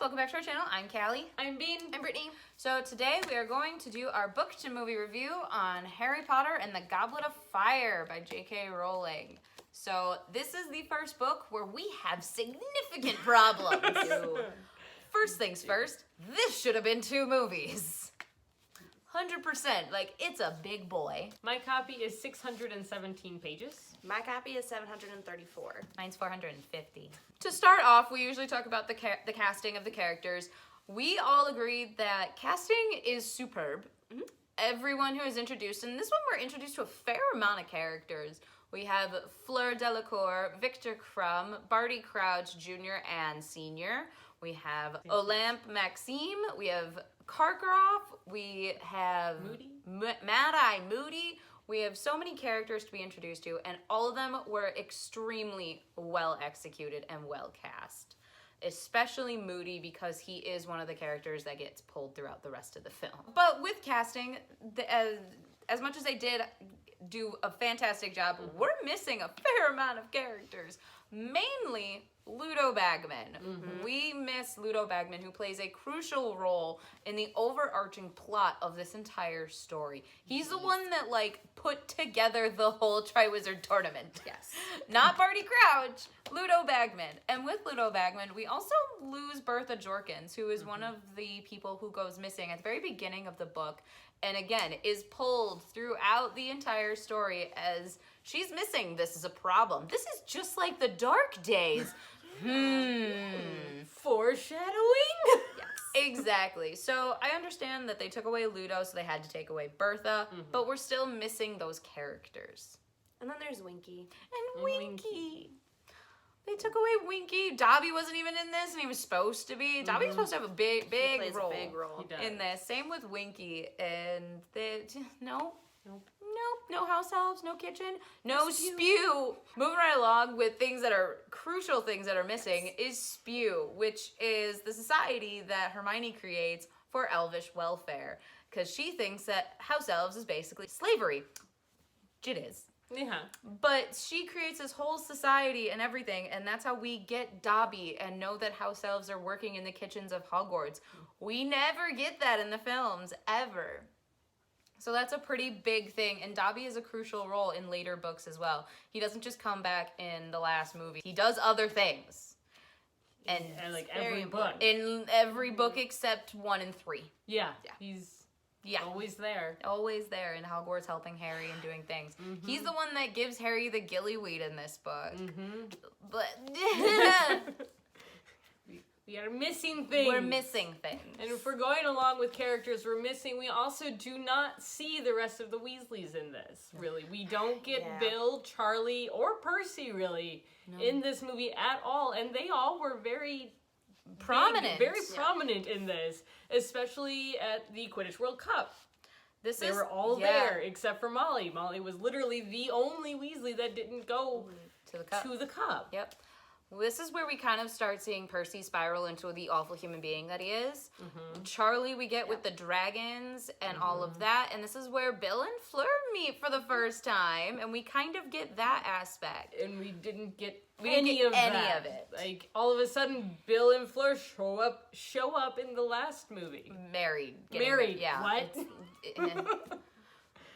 welcome back to our channel. I'm Callie. I'm Bean. I'm Brittany. So today we are going to do our book to movie review on Harry Potter and the Goblet of Fire by J.K. Rowling. So this is the first book where we have significant problems. First things first, this should have been 2 movies. 100%, like it's a big boy. My copy is 617 pages. My copy is 734. Mine's 450. To start off, we usually talk about the casting of the characters. We all agreed that casting is superb. Mm-hmm. Everyone who is introduced, and this one we're introduced to a fair amount of characters. We have Fleur Delacour, Victor Crumb, Barty Crouch Jr. and Sr. We have Olympe Maxime. We have Karkaroff. We have Mad-Eye Moody. We have so many characters to be introduced to, and all of them were extremely well executed and well cast. Especially Moody, because he is one of the characters that gets pulled throughout the rest of the film. But with casting, as much as they did do a fantastic job, we're missing a fair amount of characters. Mainly Ludo Bagman. Mm-hmm. We miss Ludo Bagman, who plays a crucial role in the overarching plot of this entire story. He's the one that, like, put together the whole Triwizard Tournament. Yes. Not Barty Crouch, Ludo Bagman. And with Ludo Bagman, we also lose Bertha Jorkins, who is one of the people who goes missing at the very beginning of the book. And again, is pulled throughout the entire story as she's missing. This is a problem. This is just like the Dark Days. Foreshadowing? Yes. Exactly. So I understand that they took away Ludo, so they had to take away Bertha, but we're still missing those characters. And then there's Winky. And Winky. They took away Winky. Dobby wasn't even in this, and he was supposed to be. Dobby was supposed to have a big role, in this. Same with Winky. And they, no house elves, no kitchen, no spew. Moving right along with things that are crucial, things that are missing is spew, which is the society that Hermione creates for elvish welfare, because she thinks that house elves is basically slavery. It is. Yeah. But she creates this whole society and everything, and that's how we get Dobby and know that house elves are working in the kitchens of Hogwarts. We never get that in the films, ever. So that's a pretty big thing, and Dobby is a crucial role in later books as well. He doesn't just come back in the last movie. He does other things. And like every book. In every book except 1 and 3. Yeah. He's always there. Always there in Hogwarts helping Harry and doing things. Mm-hmm. He's the one that gives Harry the gillyweed in this book. Mm-hmm. But we are missing things. We're missing things. And if we're going along with characters we're missing, we also do not see the rest of the Weasleys in this, really. We don't get Bill, Charlie, or Percy, really, in this movie at all. And they all were very prominent. Very prominent in this, especially at the Quidditch World Cup. They were all there except for Molly. Molly was literally the only Weasley that didn't go to the cup. Yep. This is where we kind of start seeing Percy spiral into the awful human being that he is. Mm-hmm. Charlie we get with the dragons and all of that. And this is where Bill and Fleur meet for the first time. And we kind of get that aspect. And we didn't get any of it. Like, all of a sudden, Bill and Fleur show up in the last movie. Married. Yeah. What?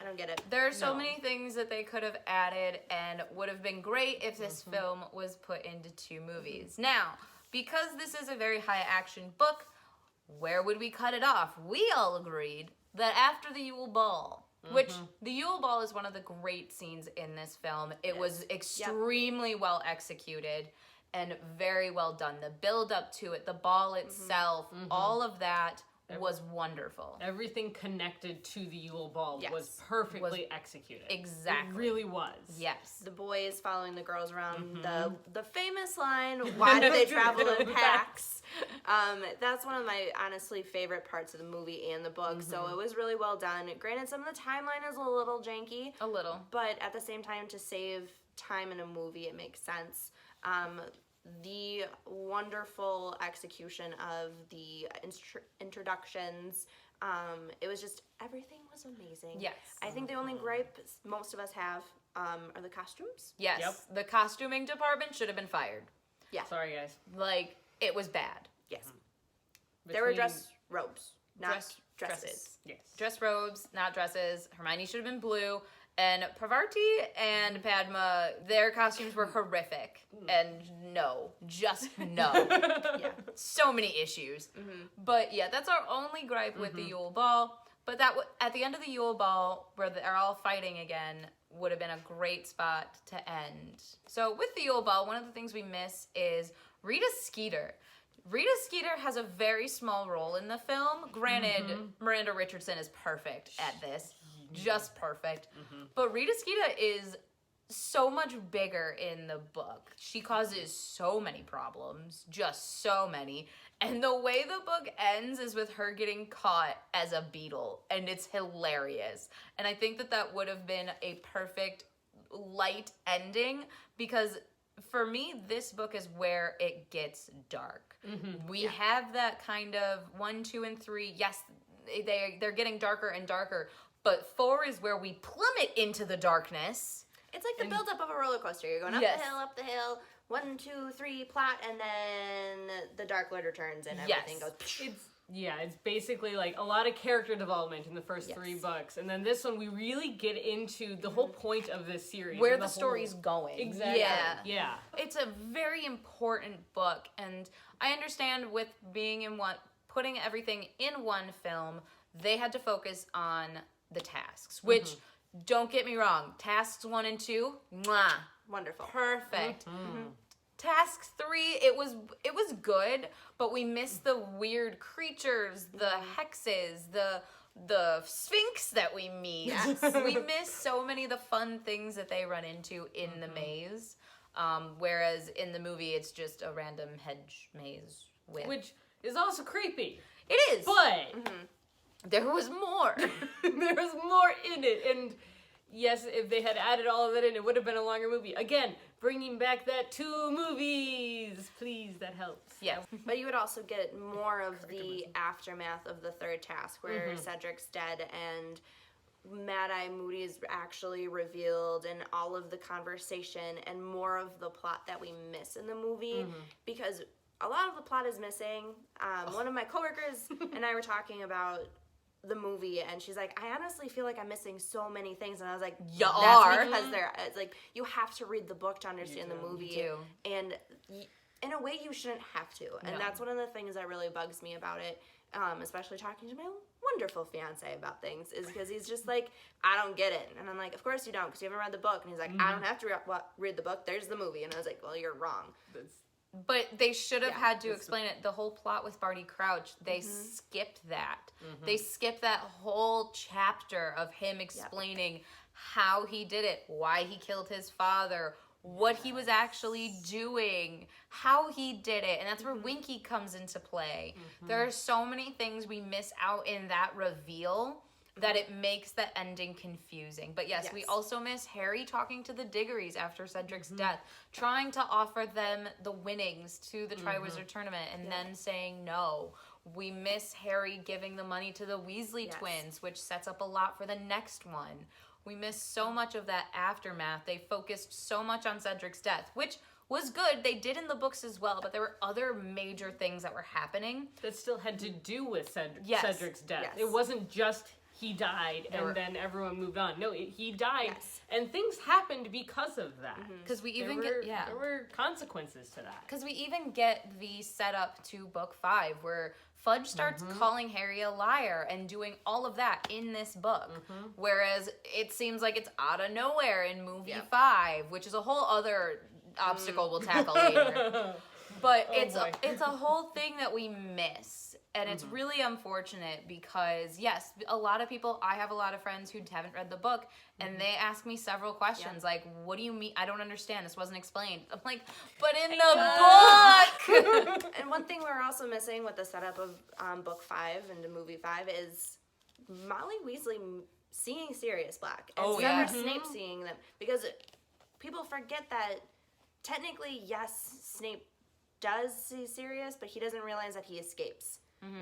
I don't get it. There are so many things that they could have added and would have been great if this film was put into 2 movies. Now, because this is a very high action book, where would we cut it off? We all agreed that after the Yule Ball, which the Yule Ball is one of the great scenes in this film. It was extremely well executed and very well done. The build up to it, the ball itself, all of that was wonderful. Everything connected to the Yule Ball was perfectly executed. Exactly. It really was. Yes. The boys following the girls around the famous line, why do they travel in packs? That's one of my honestly favorite parts of the movie and the book. So it was really well done. Granted, some of the timeline is a little janky. A little. But at the same time, to save time in a movie, it makes sense. The wonderful execution of the introductions. It was just, everything was amazing. Yes. I think the only gripe most of us have are the costumes. Yes. Yep. The costuming department should have been fired. Yeah. Sorry, guys. Like, it was bad. Yes. There were dress robes, not dresses. Yes. Dress robes, not dresses. Hermione should have been blue. And Parvati and Padma, their costumes were horrific. And no, just no. Yeah. So many issues. But yeah, that's our only gripe with the Yule Ball. But that at the end of the Yule Ball, where they're all fighting again, would have been a great spot to end. So with the Yule Ball, one of the things we miss is Rita Skeeter. Rita Skeeter has a very small role in the film. Granted, Miranda Richardson is perfect at this. Just perfect. But Rita Skeeter is so much bigger in the book. She causes so many problems. Just so many. And the way the book ends is with her getting caught as a beetle. And it's hilarious. And I think that would have been a perfect light ending, because for me, this book is where it gets dark. We have that kind of 1, 2, and 3. Yes, they're getting darker and darker. But 4 is where we plummet into the darkness. It's like the buildup of a roller coaster. You're going up the hill, 1, 2, 3, plot, and then the Dark Lord returns and everything goes. It's basically like a lot of character development in the first 3 books. And then this one, we really get into the whole point of this series. Where the story's going. Exactly. Yeah. It's a very important book. And I understand with being in putting everything in one film, they had to focus on the tasks, which, don't get me wrong, tasks 1 and 2, mwah, Wonderful. perfect. Task 3, it was good, but we missed the weird creatures, the hexes, the sphinx that we meet. We missed so many of the fun things that they run into in the maze. Whereas in the movie, it's just a random hedge maze which is also creepy. It is, but there was more. There was more in it, and yes, if they had added all of it in, it would have been a longer movie. Again, bringing back that 2 movies, please, that helps. Yeah. But you would also get more of the aftermath of the 3rd task, where Cedric's dead and Mad Eye Moody is actually revealed, and all of the conversation and more of the plot that we miss in the movie, because a lot of the plot is missing. One of my coworkers and I were talking about the movie, and she's like, I honestly feel like I'm missing so many things, and I was like, You that's are. because it's like, you have to read the book to understand the movie, and in a way you shouldn't have to, and that's one of the things that really bugs me about it, especially talking to my wonderful fiance about things, is because he's just like, I don't get it, and I'm like, of course you don't, because you haven't read the book, and he's like, I don't have to read the book, there's the movie, and I was like, well, you're wrong. But they should have had to explain it. The whole plot with Barty Crouch, they skipped that. They skipped that whole chapter of him explaining how he did it, why he killed his father, what he was actually doing, how he did it. And that's where Winky comes into play. There are so many things we miss out in that reveal that it makes the ending confusing. But yes, we also miss Harry talking to the Diggories after Cedric's death, trying to offer them the winnings to the Triwizard Tournament, and then saying no. We miss Harry giving the money to the Weasley twins, which sets up a lot for the next one. We miss so much of that aftermath. They focused so much on Cedric's death, which was good. They did in the books as well, but there were other major things that were happening. That still had to do with Cedric's death. Yes. It wasn't just he died then everyone moved on. No, he died, and things happened because of that. Because we even there were consequences to that. Because we even get the setup to book 5, where Fudge starts calling Harry a liar and doing all of that in this book. Whereas it seems like it's out of nowhere in movie 5, which is a whole other obstacle we'll tackle later. But it's a whole thing that we miss. And it's really unfortunate because, yes, I have a lot of friends who haven't read the book, and they ask me several questions like, what do you mean? I don't understand. This wasn't explained. I'm like, but in the book! And one thing we're also missing with the setup of book 5 and movie 5 is Molly Weasley seeing Sirius Black. And Severus Snape seeing them. Because people forget that technically, yes, Snape does see Sirius, but he doesn't realize that he escapes.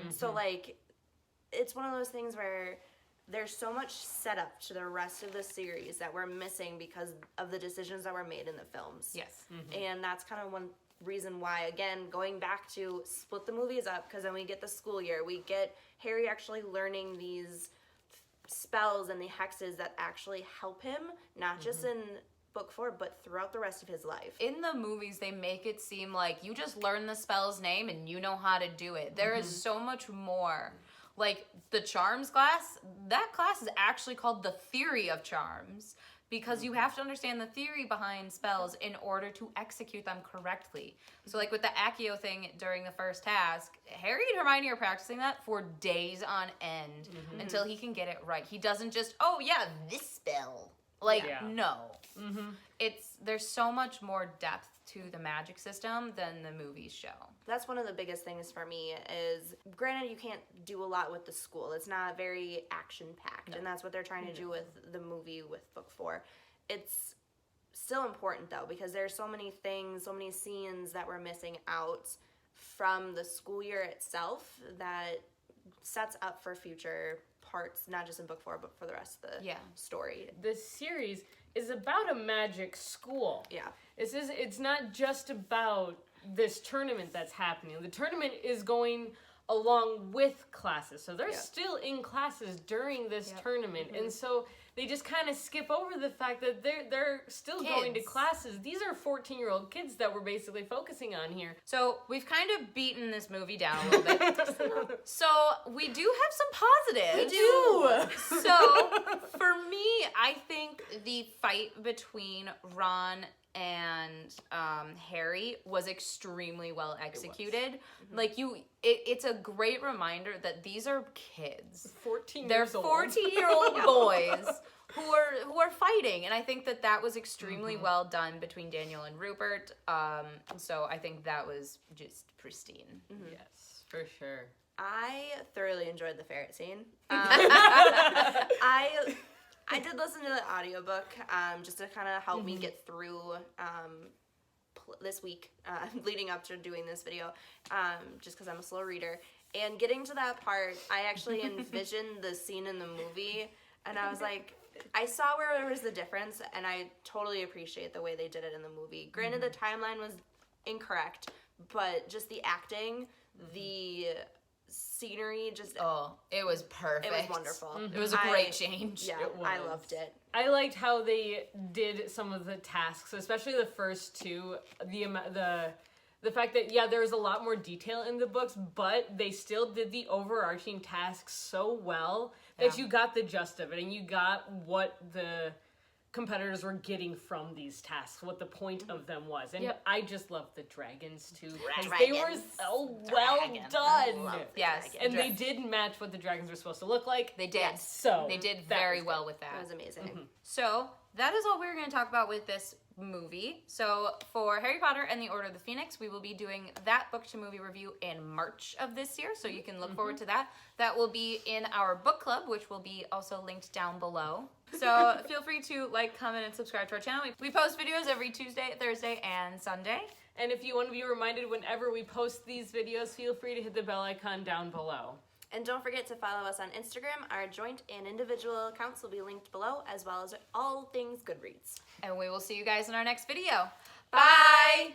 So, like, it's one of those things where there's so much setup to the rest of the series that we're missing because of the decisions that were made in the films. Yes. And that's kind of reason why, again, going back to split the movies up, because then we get the school year. We get Harry actually learning these spells and the hexes that actually help him, not just in book 4, but throughout the rest of his life. In the movies, they make it seem like you just learn the spell's name and you know how to do it. There is so much more. Like, the charms class, that class is actually called the theory of charms, because you have to understand the theory behind spells in order to execute them correctly. So, like, with the Accio thing during the first task, Harry and Hermione are practicing that for days on end until he can get it right. He doesn't just, oh, yeah, this spell. Like, no. There's so much more depth to the magic system than the movies show. That's one of the biggest things for me is, granted, you can't do a lot with the school. It's not very action-packed, and that's what they're trying to do with the movie with book 4. It's still important, though, because there's so many things, so many scenes that we're missing out from the school year itself that sets up for future parts, not just in book 4, but for the rest of the story. This series is about a magic school. Yeah. It's not just about this tournament that's happening. The tournament is going along with classes. So they're still in classes during this tournament. And so they just kind of skip over the fact that they're still going to classes. These are 14-year-old kids that we're basically focusing on here. So we've kind of beaten this movie down a little bit. So we do have some positives. We do. So for me, I think the fight between Ron and Harry was extremely well executed. Like, it's a great reminder that these are kids. 14 They're years old. 14-year-old boys who are fighting, and I think that was extremely well done between Daniel and Rupert. So I think that was just pristine. Yes, for sure. I thoroughly enjoyed the ferret scene. I did listen to the audiobook just to kind of help me get through this week leading up to doing this video, just because I'm a slow reader. And getting to that part, I actually envisioned the scene in the movie, and I was like, I saw where there was the difference, and I totally appreciate the way they did it in the movie. Granted, the timeline was incorrect, but just the acting, the scenery, just it was perfect. It was wonderful. It was a great change. Yeah, I loved it. I liked how they did some of the tasks, especially the first two. The fact that there was a lot more detail in the books, but they still did the overarching tasks so well that you got the gist of it, and you got what the competitors were getting from these tasks, what the point of them was. And I just love the dragons too, because they were so well done. Yes, and they did match what the dragons were supposed to look like. They did. So they did very well with that. That was amazing. So that is all we're going to talk about with this movie. So for Harry Potter and the Order of the Phoenix, we will be doing that book to movie review in March of this year, so you can look forward to that. That will be in our book club, which will be also linked down below. So feel free to like, comment, and subscribe to our channel. We post videos every Tuesday, Thursday, and Sunday. And if you want to be reminded whenever we post these videos, feel free to hit the bell icon down below. And don't forget to follow us on Instagram. Our joint and individual accounts will be linked below, as well as all things Goodreads. And we will see you guys in our next video. Bye!